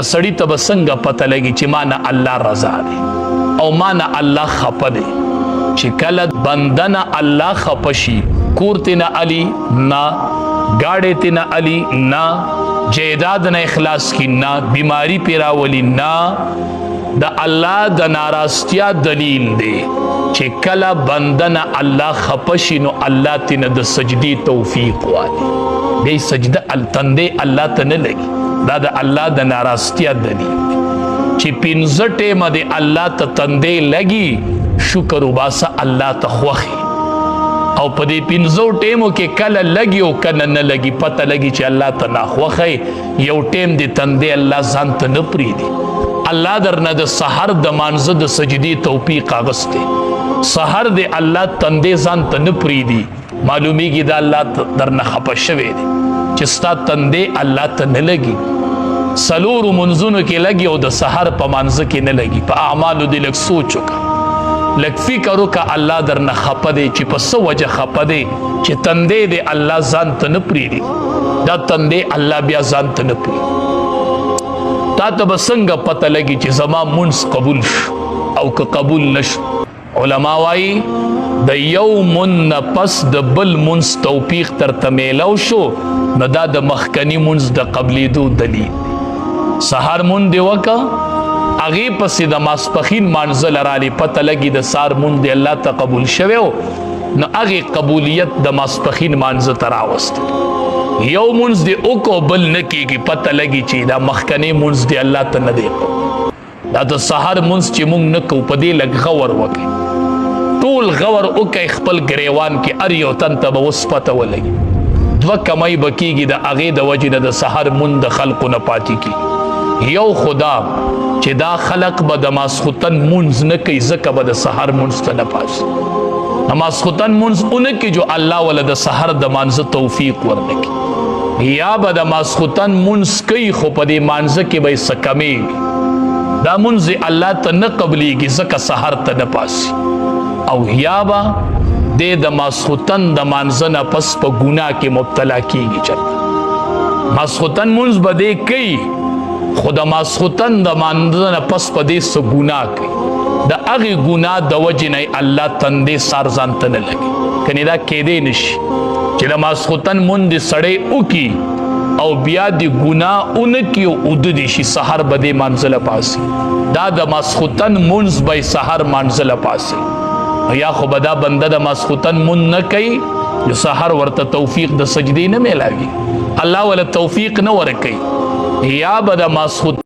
سړی ته به څنګه پته لګي چې مانه الله رضا دی او مانه الله خفه دی. چې کله بنده نه الله خفه شي، کور ته نه علي نه، ګاډې ته نه علي نه، جیداد نه اخلاص کی نه، بیماری پې راولي نه، د الله د ناراضتیا دلیل دی چې کله بنده نه الله خفه شي نو الله ته نه د سجدي توفیق والی. بیا سجده تندې الله ته نه لګي، دا د الله د ناراضتیا دلیل چې پنځه ټیمه د الله ته تندې لګي، شکر وباسه الله ته خوښي. او په دې پنځو ټیمو کې کله لګي او کله نه لګي، پته لګي چې الله ته ناخوښي. یو ټیم د تندې الله ځان ته نه پرېږدي. الله درنه د سحر د مانځه د سجدې توفیق اغستی، سحر د الله تندې ځان ته نه پرېږدي، معلومیږي دا الله درنه خفه شوی دی چې ستا تندې الله ته نه لګي. څلورو منځونو کې لګي او د سحر په مانځه کې نه لګي. په اعمالو دې لږ سوچ وکړه، لږ فکر وکړه الله درنه خفه دی چې په څه وجه خفه دی چې تندې دې الله ځان ته نه پرېږدي. دا تندې الله بیا ځان ته نه پرېږدي. تا ته به څنګه پته لګي چې زما منځ قبول شو او که قبول نشو؟ علما وایي د یو مون پس د بل منځ توفیق درته میلاو شو نو دا د مخکني منځ د قبلېدو دلیل دی. سحر مون دې وکړه، هغې پسې د ماسپښین مانځه لرالې، پته لګي د سهار مون دې الله ته قبول شوی و نو هغې قبولیت د ماسپښین مانځه ته راوستل. یو منځ دې وکړو بل نه کېږي، پته لګي چې دا مخکنی منځ دې الله ته نه دی قبول. دا د سحر منځ چې مونږ نه کوو په دې لږ غور وکړئ، ټول غور وکړئ خپل ګریوان کې، هر یو تن ته به اوس پته ولګي. دوه کمۍ به کېږي د هغې د وجې نه د سحر مون د خلقو نه پاتې کېږي. یو خدا چې دا خلق به د ماسخوتن مونځ نه کوي ځکه به د سحر مونځ ته نه پاسي. د ماسخوتن مونځ اونه کې جو الله وله د سحر د مانځه توفیق ورنه کړي، یا به د ماسخوتن مونځ کوي خو په دې مانځه کې به یې څه کمېږي، دا مونځ الله ته نه قبلېږي ځکه سحر ته نه پاسي. او یا به د ماسخوتن د مانځه نه پس په ګناه کې مبتلا کېږي. چېرته ماسخوتن مونځ به دې کوي خو د ماسخوتن د مانځه نه پس په دې څه ګناه کوي، د هغې ګناه د وجې نه الله تندې سار ځان ته نه لګي. کنې دا کېدی نشي چې د ماسخوتن مونځ دې سړی وکړي او بیا د ګناه ونه کړي او اوده دې شي، سحر به دې مانځه له پاسي. دا د ماسخوتن مونځ به یې سحر مانځه له پاسي. یا خو به دا بنده د ماسخوتن مونځ نه کوي نو سحر ورته توفیق د سجدې نه میلاوي، الله وله توفیق نه ورکوي. یا به د ماسخوتن